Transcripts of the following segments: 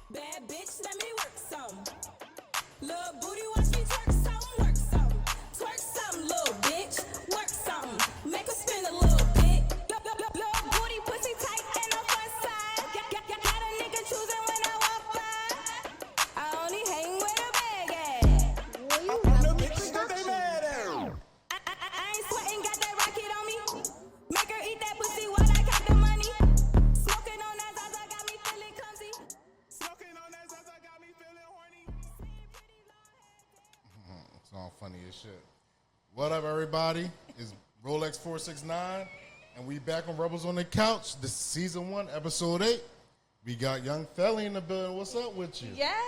Bad bitch, let me work some. Little booty, watch me twerk some, work some. Twerk some, little bitch, work some. Make her spin a little bit. Little booty, pussy tight and on front side. Got a nigga choosing when I walk by. I only hang with a bag ass. I'm the bitch that they mad at. I ain't sweating, got that rocket on me. Make her eat that pussy while I count the money. Smoking on that Zaza got me feeling clumsy. Smoking on that Zaza got me feeling horny. It's all funny as shit. What up, everybody? It's Rolex 469, and we back on Rebels on the Couch. This is season 1, episode 8. We got Young Felly in the building. What's up with you? Yes.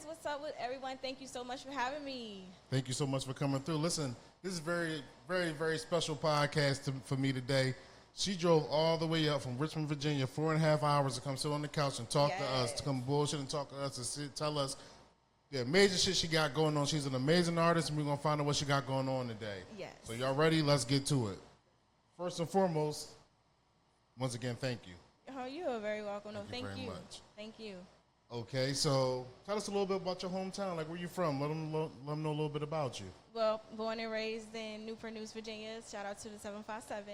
What's up with everyone? Thank you so much for having me. Thank you so much for coming through. Listen, this is very, very, very special podcast for me today. She drove all the way up from Richmond, Virginia, 4.5 hours to come sit on the couch and talk to us, to come bullshit and talk to us and tell us the amazing shit she got going on. She's an amazing artist, and we're going to find out what she got going on today. Yes. So y'all ready? Let's get to it. First and foremost, once again, thank you. Oh, you are very welcome. No, Thank you thank very you. much. Thank you. Okay, so tell us a little bit about your hometown. Like, where you from? Let them know a little bit about you. Well, born and raised in Newport News, Virginia. Shout out to the 757.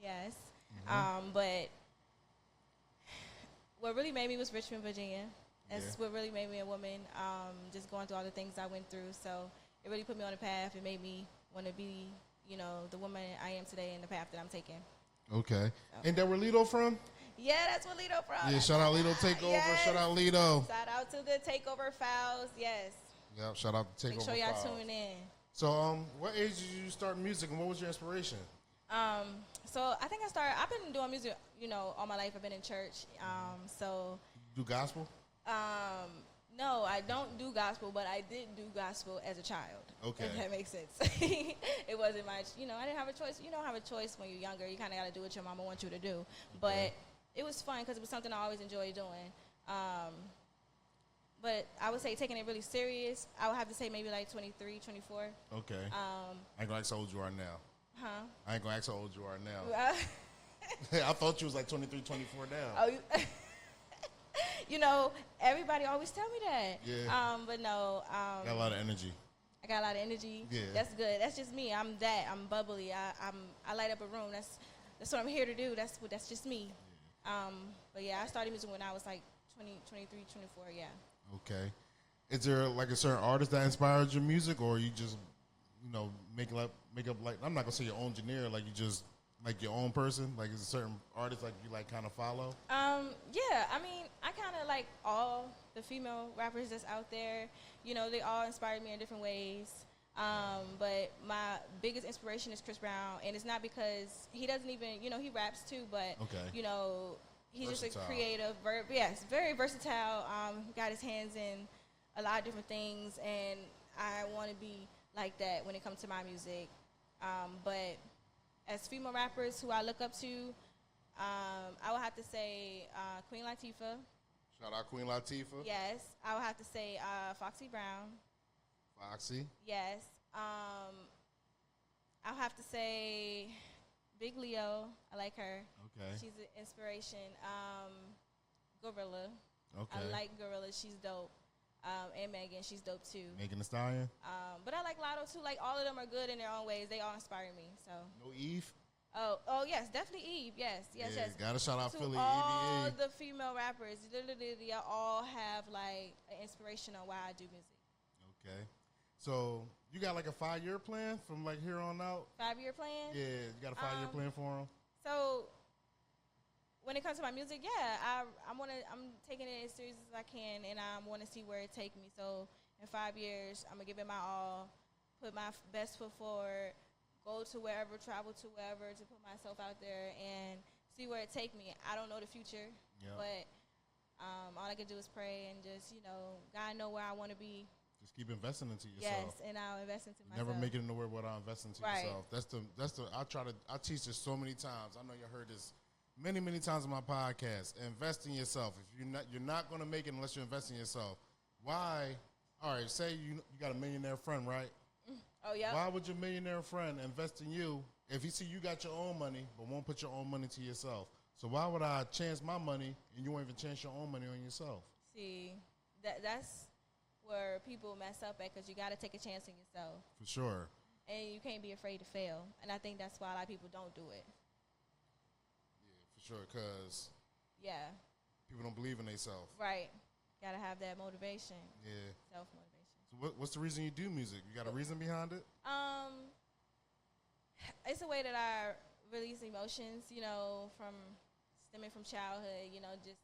Yes. But what really made me was Richmond, Virginia. That's what really made me a woman. Just going through all the things I went through. So it really put me on a path. It made me want to be, the woman I am today and the path that I'm taking. Okay. Ain't that where Lido from? Yeah, that's what Lido from. Yeah, shout out Lido Takeover. Yes. Shout out Lido. Shout out to the Takeover Files. Yes. Yep, shout out to Takeover. Make sure y'all Files. tune in. So, what age did you start music, and what was your inspiration? So I think I've been doing music, all my life. I've been in church. Do gospel? No, I don't do gospel, but I did do gospel as a child. Okay. If that makes sense. It wasn't my, I didn't have a choice. You don't have a choice when you're younger. You kind of got to do what your mama wants you to do. But it was fun because it was something I always enjoyed doing. But I would say taking it really serious, I would have to say maybe like 23, 24. Okay. I ain't gonna ask how old you are now. Huh? I ain't gonna ask how old you are now. I thought you was like 23, 24 now. Oh, everybody always tell me that. Yeah. But no. Got a lot of energy. I got a lot of energy. Yeah. That's good. That's just me. I'm bubbly. I light up a room. That's what I'm here to do. That's just me. But yeah, I started music when I was like 20, 23, 24. Yeah. Okay. Is there like a certain artist that inspired your music, or you just, make up like, I'm not gonna say your own genre, like you just like your own person? Like, is a certain artist like you like kind of follow? Yeah. I mean, I kind of like all the female rappers that's out there. They all inspired me in different ways. But my biggest inspiration is Chris Brown, and it's not because he doesn't even, he raps too, but he's Versatile. just a creative, very versatile. Got his hands in a lot of different things, and I want to be like that when it comes to my music. But as female rappers who I look up to, I would have to say Queen Latifah. Shout out Queen Latifah. Yes, I would have to say Foxy Brown. Foxy. Yes. I'll have to say Big Leo. I like her. Okay. She's an inspiration. Gorilla. Okay. I like Gorilla. She's dope. And Megan, she's dope too. Megan Thee Stallion. But I like Lotto too. Like, all of them are good in their own ways. They all inspire me. So. No Eve. Oh yes, definitely Eve. Yes. Gotta shout out To Philly, all EVE. the female rappers, literally, they all have like an inspiration on why I do music. Okay. So you got like a 5-year plan from like here on out? 5-year plan? Yeah, you got a 5-year plan for them? So when it comes to my music, I'm taking it as serious as I can, and I want to see where it take me. So in 5 years, I'm gonna give it my all, put my best foot forward, go to wherever, travel to wherever, to put myself out there and see where it take me. I don't know the future, but all I can do is pray and just, God know where I want to be. Just keep investing into yourself. Yes, and I'll invest into myself. Never make it nowhere without investing into Right. yourself. That's the I teach this so many times. I know you heard this many, many times in my podcast. Invest in yourself. If you're not gonna make it unless you invest in yourself. Why? All right, say you got a millionaire friend, right? Oh yeah. Why would your millionaire friend invest in you if he see you got your own money but won't put your own money to yourself? So why would I chance my money and you won't even chance your own money on yourself? See, that's where people mess up at, because you got to take a chance on yourself, For sure. and you can't be afraid to fail. And I think that's why a lot of people don't do it. Yeah, for sure. Because Yeah, people don't believe in themselves. right. Got to have that motivation, Yeah. self motivation. So what's the reason you do music? You got a reason behind it? It's a way that I release emotions, you know, from stemming from childhood, you know, just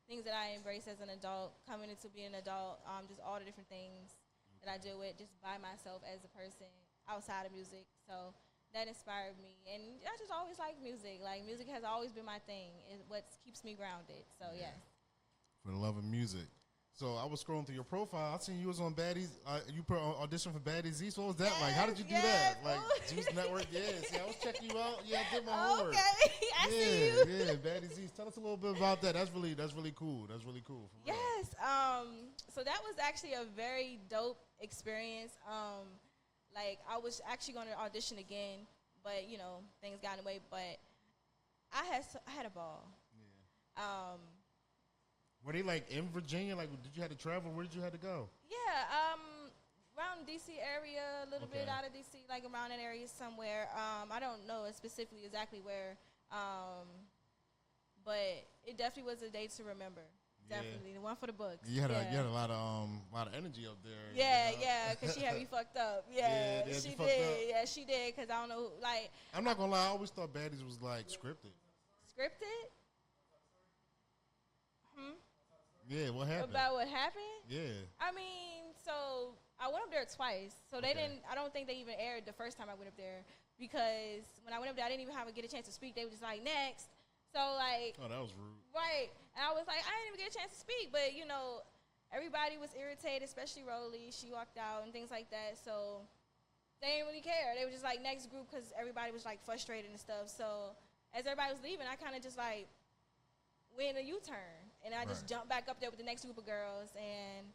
things that I embrace as an adult, coming into being an adult, just all the different things that I deal with just by myself as a person outside of music. So that inspired me. And I just always liked music. Like, music has always been my thing. It's what keeps me grounded. So, yes. For the love of music. So I was scrolling through your profile. I seen you was on Baddies. You put audition for Baddies East. What was that like? How did you do that? Like Juice Network? Yeah. See, I was checking you out. Yeah, I did my homework. Okay, I see you. Yeah, Baddies East. Tell us a little bit about that. That's really cool. That's really cool. For real. Yes. So that was actually a very dope experience. Like, I was actually going to audition again, but you know, things got in the way. But I had a ball. Yeah. Were they like in Virginia? Like, did you have to travel? Where did you have to go? Yeah. Around DC area, a little bit Okay. out of DC, like around that area somewhere. I don't know specifically exactly where. But it definitely was a day to remember. Yeah. Definitely the one for the books. You had yeah. a lot of energy up there. Yeah, you know? yeah, because she had me fucked up. Yeah, Yeah, they had she you fucked did. up. Yeah, she did. Because I don't know, like, I'm not gonna lie. I always thought Baddies was like scripted. scripted Yeah, what happened? about what happened. Yeah. I mean, so I went up there twice. So they Okay. didn't. I don't think they even aired the first time I went up there, because when I went up there, I didn't even have to get a chance to speak. They were just like, next. So like, Oh, that was rude. right, and I was like, I didn't even get a chance to speak. But you know, everybody was irritated, especially Rolly. She walked out and things like that. So they didn't really care. They were just like, next group, because everybody was like frustrated and stuff. So as everybody was leaving, I kind of just like went a U-turn, and I just Right. jumped back up there with the next group of girls, and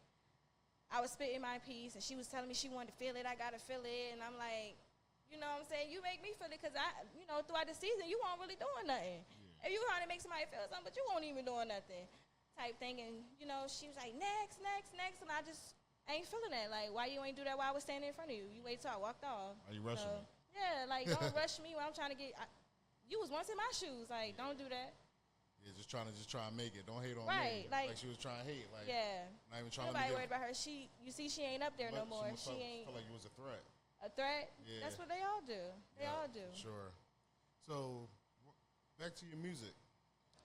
I was spitting my piece, and she was telling me she wanted to feel it. I gotta feel it, and I'm like, you know what I'm saying? You make me feel it, because you know, throughout the season, you weren't really doing nothing. If you trying to make somebody feel something, but you won't even doing nothing, type thing. And you know, she was like, next, and I just ain't feeling that. Like, why you ain't do that while I was standing in front of you? You wait till I walked off. Are you rushing me? Yeah, like, don't rush me when I'm trying to get. You was once in my shoes. Like, don't do that. Yeah, just trying to make it. Don't hate on Right, me. like- she was trying to hate. Like, Yeah. not even trying Nobody to worried about her. You see, she ain't up there no more. She ain't felt like it was a threat. a threat. Yeah. That's what they all do. They Yeah, all do. Sure. So, back to your music.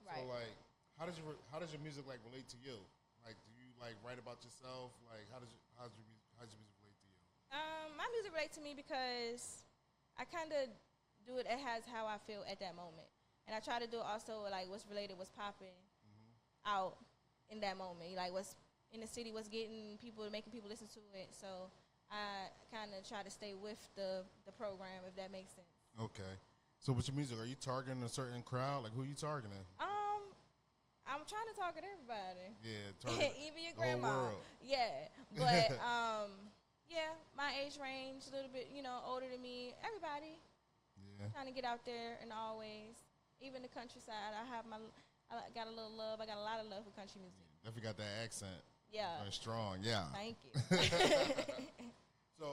Right. So, like, how does your music like relate to you? Like, do you like write about yourself? Like, how's your music relate to you? My music relates to me because I kind of do it as how I feel at that moment, and I try to do it also like what's related, what's popping out in that moment, like what's in the city, what's making people listen to it. So I kind of try to stay with the program, if that makes sense. Okay. So, with your music, are you targeting a certain crowd? Like, who are you targeting? I'm trying to target everybody. Yeah, target Even your the whole grandma. world. Yeah. But yeah, my age range, a little bit, you know, older than me. Everybody Yeah. trying to get out there and always. Even the countryside. I got a little love. I got a lot of love for country music. Definitely got that accent. Yeah. Very strong. Yeah. Thank you. So,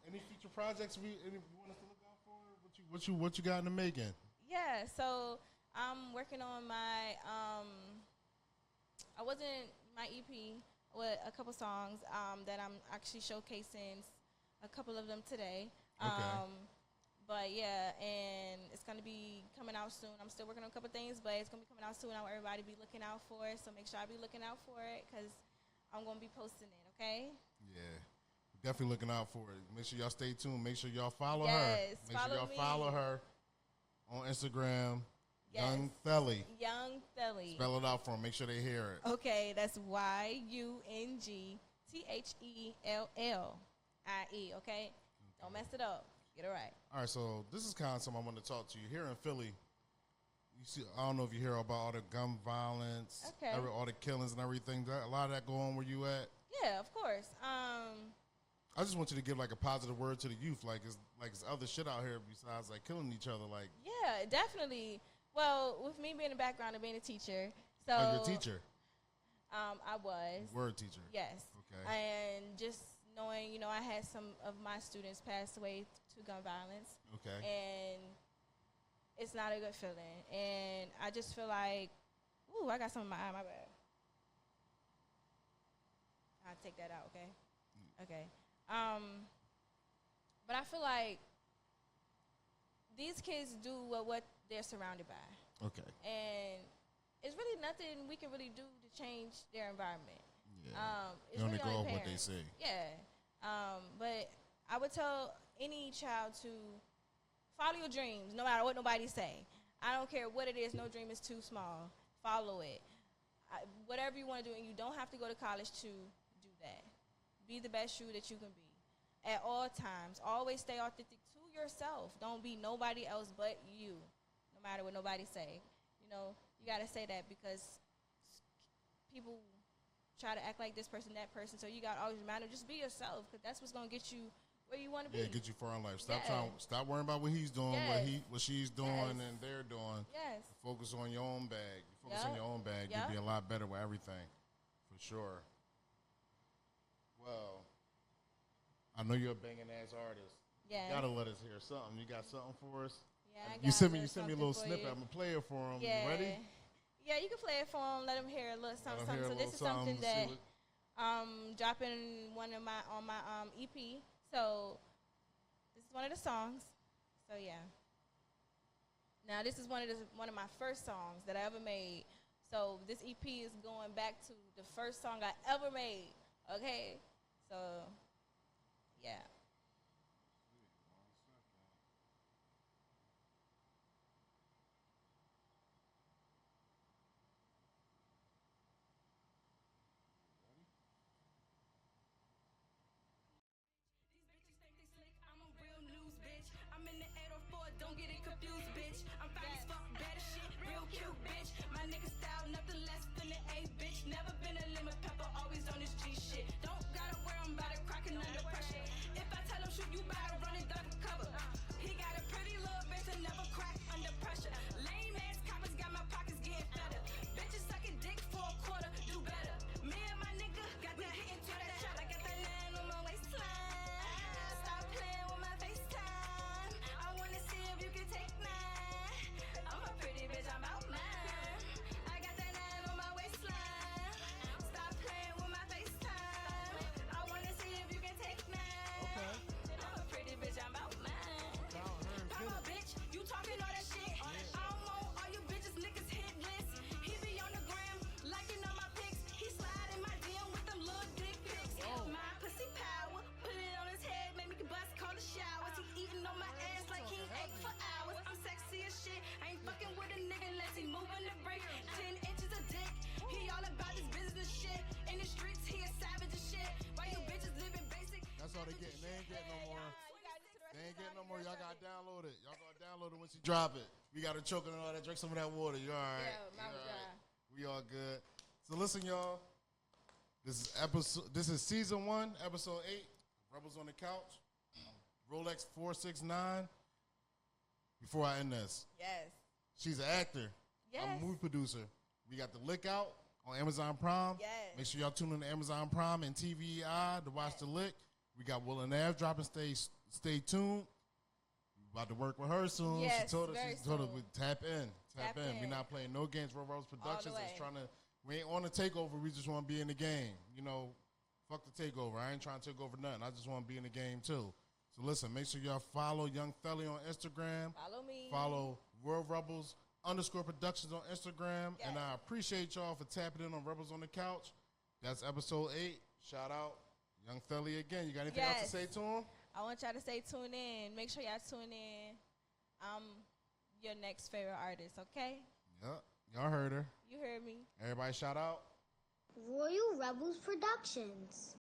any future projects you want us to look out for? What you got in the making? Yeah, so I'm working on my my EP with a couple songs that I'm actually showcasing a couple of them today. Okay. But yeah, and it's gonna be coming out soon. I'm still working on a couple things, but it's gonna be coming out soon. I want everybody to be looking out for it. So make sure I be looking out for it, because I'm gonna be posting it. Okay. Yeah. Definitely looking out for it. Make sure y'all stay tuned. Make sure y'all follow her. Yes, Make sure y'all follow me. follow her on Instagram. Yes. Young Thelly. Young Thelly. Spell it out for them. Make sure they hear it. Okay, that's YUNGTHELLIE. Okay, don't mess it up. Get it right. All right, so this is kind of something I want to talk to you. Here in Philly, you see, I don't know if you hear about all the gun violence, Okay. all the killings and everything. A lot of that go on where you at. Yeah, of course. I just want you to give like a positive word to the youth. Like it's other shit out here besides like killing each other. Like, Yeah, definitely. Well, with me being a background and being a teacher, so oh, you're a teacher. I was. Word teacher. Yes. Okay. And just knowing, I had some of my students pass away to gun violence. Okay. And it's not a good feeling. And I just feel like, ooh, I got some in my eye, my bad. I'll take that out, okay? Okay. But I feel like these kids do what they're surrounded by. Okay. And it's really nothing we can really do to change their environment. Yeah. It's You only really go on off the what they parents. say. Yeah. But I would tell any child to follow your dreams, no matter what nobody say. I don't care what it is. No dream is too small. Follow it. Whatever you want to do, and you don't have to go to college to do that. Be the best you that you can be at all times. Always stay authentic to yourself. Don't be nobody else but you, no matter what nobody say. You got to say that because people try to act like this person, that person. So you got to always remember, just be yourself, because that's what's going to get you where you want to be. Yeah, get you far in life. Stop Yeah. Stop worrying about what he's doing, Yes. what she's doing, Yes. and they're doing. Yes. Focus on your own bag. You focus on Yup. your own bag. Yup. You'll be a lot better with everything, for sure. Well, I know you're a banging ass artist. Yeah. You gotta let us hear something. You got something for us? Yeah, I You got sent me a something little for snippet. you. I'm gonna play it for him. Yeah. You ready? Yeah, you can play it for them. Let them hear a little something. Let 'em hear a So this is little something something, that see dropping on my EP. So this is one of the songs. So yeah. Now this is one of my first songs that I ever made. So this EP is going back to the first song I ever made. Okay. So yeah. I'm a real news bitch. I'm in the 804, don't get it confused, bitch. I'm fine as fuck, better shit, real cute, bitch. My nigga style, nothing less than an A, bitch. Never been a lemon pepper, always on this G shit. Don't gotta wear 'em by the cracking under pressure. If I tell him shoot, you better run it down for cover. He got a pretty little bitch and never crack under pressure. Lame ass coppers got my pockets getting fatter. Bitches sucking dick for a quarter, do better. Me and my nigga got that hit into that shot. I got that line on my waistline. Stop playing with my FaceTime. I wanna see if you can take mine. I'm a pretty bitch, I'm out mine. I got that line on my waistline. Stop playing with my FaceTime. I wanna see if you can take mine. I'm a pretty bitch, I'm out mine. Come on, bitch, you talking all that shit. I'm on all you bitches, niggas hit list. He be on the gram, liking all my pics. He slide in my DM with them little dick pics. My pussy power, put it on his head, make me bust, call the showers. He eating on my ass like he ate for hours. I'm sexy as shit, I ain't fucking with a nigga unless he moving the break. 10 inches of dick, he all about this business shit. In the streets, he a savage as shit. Why you bitches living basic? That's all they getting. They ain't getting no more. They ain't getting no more. Y'all gotta download it. Y'all gotta download it when she drop it. We gotta choke and all that. Drink some of that water. You all right? Yeah, mouth You all dry. right? We all good. So listen, y'all. This is season 1, episode 8. Rebels on the Couch. Rolex 469. Before I end this, Yes. she's an actor. I'm Yes. a movie producer. We got The Lick Out on Amazon Prime. Yes. Make sure y'all tune in to Amazon Prime and TVI to watch The Lick. We got Will and Av dropping. Stay tuned. We about to work with her soon. Yes, she told us very we tap in. Tap We're in. not playing no games. Rebels Productions way. is we ain't on the takeover. We just want to be in the game. Fuck the takeover. I ain't trying to take over nothing. I just want to be in the game too. So listen, make sure y'all follow Young Felly on Instagram. Follow me. Follow World Rebels _Productions on Instagram. Yes. And I appreciate y'all for tapping in on Rebels on the Couch. That's episode 8. Shout out Young Felly again. You got anything else to Yes. say to him? I want y'all to stay tuned in. Make sure y'all tune in. I'm your next favorite artist, okay? Yep. Y'all heard her. You heard me. Everybody shout out. Royal Rebels Productions.